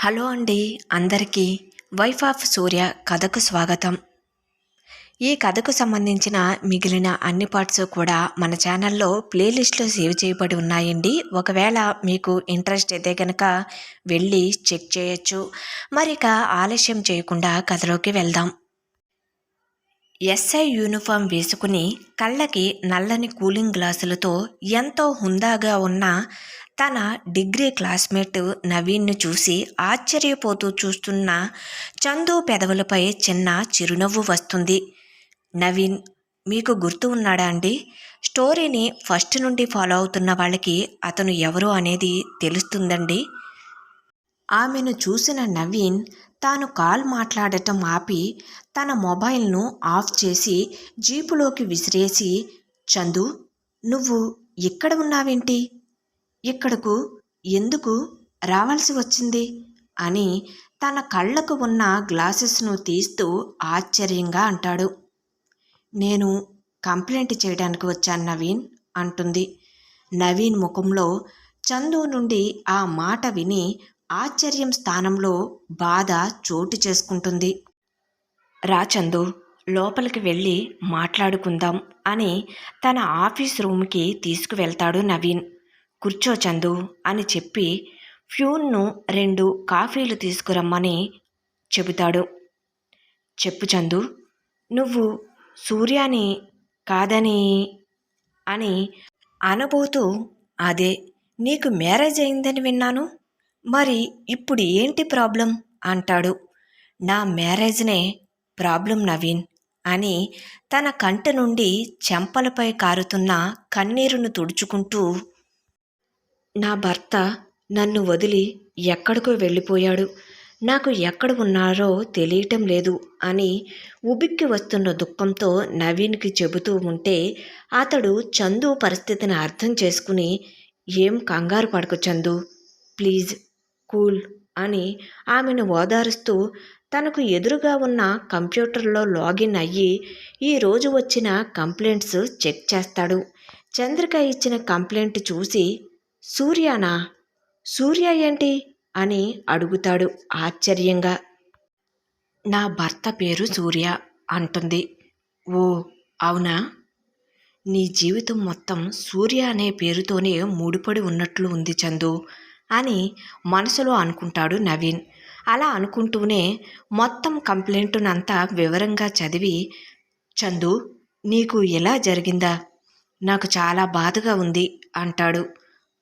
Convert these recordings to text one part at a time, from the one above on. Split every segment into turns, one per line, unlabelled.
Hello అండి అందరికీ. Wife of సూర్య కథకు స్వాగతం. ఈ కథకు సంబంధించిన మిగిలిన అన్ని పార్ట్స్ కూడా మన ఛానల్లో ప్లేలిస్ట్లో సేవ్ చేయబడి ఉన్నాయండి. ఒకవేళ మీకు ఇంట్రెస్ట్ అయితే కనుక వెళ్ళి చెక్ చేయొచ్చు. మరిక ఆలస్యం చేయకుండా కథలోకి వెళ్దాం. ఎస్ఐ యూనిఫామ్ వేసుకుని కళ్ళకి నల్లని కూలింగ్ గ్లాసులతో ఎంతో హుందాగా ఉన్న తన డిగ్రీ క్లాస్మేట్ నవీన్ను చూసి ఆశ్చర్యపోతూ చూస్తున్న చందు పెదవులపై చిన్న చిరునవ్వు వస్తుంది. నవీన్, మీకు గుర్తు ఉన్నాడా అండి? స్టోరీని ఫస్ట్ నుండి ఫాలో అవుతున్న వాళ్ళకి అతను ఎవరు అనేది తెలుస్తుందండి. ఆమెను చూసిన నవీన్ తాను కాల్ మాట్లాడటం ఆపి తన మొబైల్ను ఆఫ్ చేసి జీపులోకి విసిరేసి, చందు, నువ్వు ఇక్కడ ఉన్నావేంటి? ఇక్కడకు ఎందుకు రావాల్సి వచ్చింది అని తన కళ్ళకు ఉన్న గ్లాసెస్ను తీస్తూ ఆశ్చర్యంగా అంటాడు. నేను కంప్లైంట్ చేయడానికి వచ్చాను నవీన్ అంటుంది. నవీన్ ముఖంలో చందు నుండి ఆ మాట విని ఆశ్చర్యం స్థానంలో బాధ చోటు చేసుకుంటుంది. రా చందు, లోపలికి వెళ్ళి మాట్లాడుకుందాం అని తన ఆఫీస్ రూమ్కి తీసుకువెళ్తాడు నవీన్. కూర్చో చందు అని చెప్పి ఫ్యూన్ను 2 కాఫీలు తీసుకురమ్మని చెబుతాడు. చెప్పు చందు, నువ్వు సూర్యాని కాదని అని అనబోతూ, అదే, నీకు మ్యారేజ్ అయిందని విన్నాను, మరి ఇప్పుడు ఏంటి ప్రాబ్లం అంటాడు. నా మ్యారేజ్నే ప్రాబ్లం నవీన్ అని తన కంటి నుండి చెంపలపై కారుతున్న కన్నీరును తుడుచుకుంటూ, నా భర్త నన్ను వదిలి ఎక్కడికో వెళ్ళిపోయాడు, నాకు ఎక్కడ ఉన్నారో తెలియటం లేదు అని ఉబిక్కి వస్తున్న దుఃఖంతో నవీన్కి చెబుతూ ఉంటే అతడు చందు పరిస్థితిని అర్థం చేసుకుని, ఏం కంగారు పడకు చందు, ప్లీజ్ కూల్ అని ఆమెను ఓదారుస్తూ తనకు ఎదురుగా ఉన్న కంప్యూటర్లో లాగిన్ అయ్యి ఈరోజు వచ్చిన కంప్లైంట్స్ చెక్ చేస్తాడు. చంద్రిక ఇచ్చిన కంప్లైంట్ చూసి, సూర్యానా? సూర్య ఏంటి అని అడుగుతాడు ఆశ్చర్యంగా. నా భర్త పేరు సూర్య అంటుంది. ఓ అవునా? నీ జీవితం మొత్తం సూర్య అనే పేరుతోనే ముడిపడి ఉన్నట్లు ఉంది చందు అని మనసులో అనుకుంటాడు నవీన్. అలా అనుకుంటూనే మొత్తం కంప్లైంటునంతా వివరంగా చదివి, చందు, నీకు ఎలా జరిగిందా? నాకు చాలా బాధగా ఉంది అంటాడు.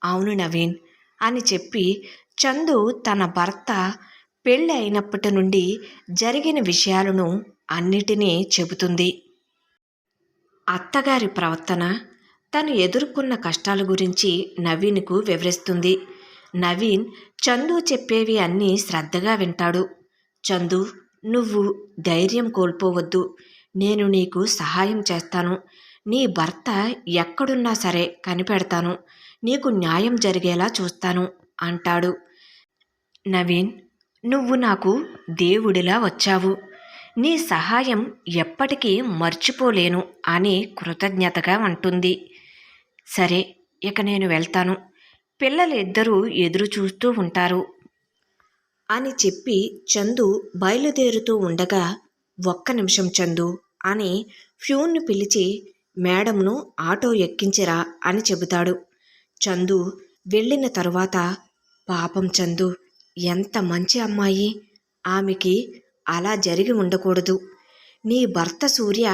అవును నవీన్ అని చెప్పి చందు తన భర్త పెళ్ళి అయినప్పటి నుండి జరిగిన విషయాలను అన్నిటినీ చెబుతుంది. అత్తగారి ప్రవర్తన, తను ఎదుర్కొన్న కష్టాల గురించి నవీన్కు వివరిస్తుంది. నవీన్ చందు చెప్పేవి అన్నీ శ్రద్ధగా వింటాడు. చందు, నువ్వు ధైర్యం కోల్పోవద్దు, నేను నీకు సహాయం చేస్తాను, నీ భర్త ఎక్కడున్నా సరే కనిపెడతాను, నీకు న్యాయం జరిగేలా చూస్తాను అంటాడు. నవీన్, నువ్వు నాకు దేవుడిలా వచ్చావు, నీ సహాయం ఎప్పటికీ మర్చిపోలేను అని కృతజ్ఞతగా అంటుంది. సరే, ఇక నేను వెళ్తాను, పిల్లలు ఇద్దరూ ఎదురు చూస్తూ ఉంటారు అని చెప్పి చందు బయలుదేరుతూ ఉండగా, ఒక్క నిమిషం చందు అని ఫ్యూన్ను పిలిచి మేడంను ఆటో ఎక్కించిరా అని చెబుతాడు. చందు వెళ్ళిన తరువాత, పాపం చందు, ఎంత మంచి అమ్మాయి, ఆమెకి అలా జరిగి ఉండకూడదు, నీ భర్త సూర్య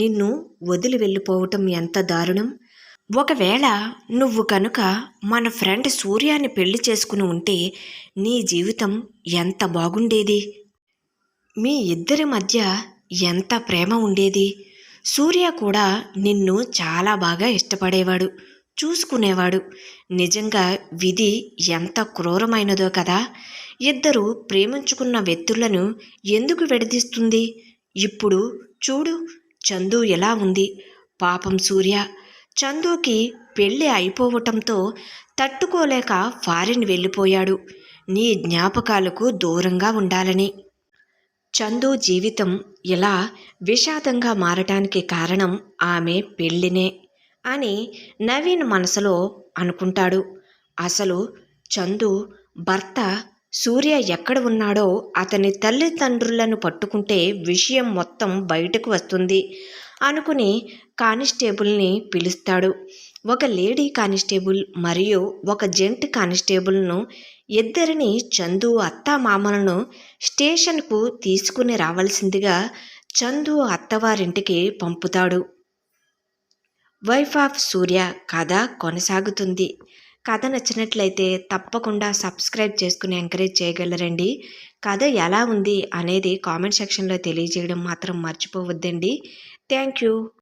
నిన్ను వదిలి వెళ్ళిపోవటం ఎంత దారుణం, ఒకవేళ నువ్వు కనుక మన ఫ్రెండ్ సూర్యాని పెళ్లి చేసుకుని ఉంటే నీ జీవితం ఎంత బాగుండేది, మీ ఇద్దరి మధ్య ఎంత ప్రేమ ఉండేది, సూర్య కూడా నిన్ను చాలా బాగా ఇష్టపడేవాడు, చూసుకునేవాడు, నిజంగా విధి ఎంత క్రూరమైనదో కదా, ఇద్దరు ప్రేమించుకున్న వ్యక్తులను ఎందుకు విడదీస్తుంది, ఇప్పుడు చూడు చందు ఎలా ఉంది, పాపం సూర్య, చందుకి పెళ్ళి అయిపోవటంతో తట్టుకోలేక ఫారిన్ వెళ్ళిపోయాడు, నీ జ్ఞాపకాలకు దూరంగా ఉండాలని. చందు జీవితం ఇలా విషాదంగా మారటానికి కారణం ఆమె పెళ్ళినే అని నవీన్ మనసులో అనుకుంటాడు. అసలు చందు భర్త సూర్య ఎక్కడ ఉన్నాడో అతని తల్లిదండ్రులను పట్టుకుంటే విషయం మొత్తం బయటకు వస్తుంది అనుకుని కానిస్టేబుల్ని పిలుస్తాడు. ఒక లేడీ కానిస్టేబుల్ మరియు ఒక జెంట్ కానిస్టేబుల్ను ఇద్దరిని చందు అత్తామామలను స్టేషన్కు తీసుకుని రావాల్సిందిగా చందు అత్తవారింటికి పంపుతాడు. వైఫ్ ఆఫ్ సూర్య కథ కొనసాగుతుంది. కథ నచ్చినట్లయితే తప్పకుండా సబ్స్క్రైబ్ చేసుకుని ఎంకరేజ్ చేయగలరండి. కథ ఎలా ఉంది అనేది కామెంట్ సెక్షన్లో తెలియజేయడం మాత్రం మర్చిపోవద్దండి. Thank you.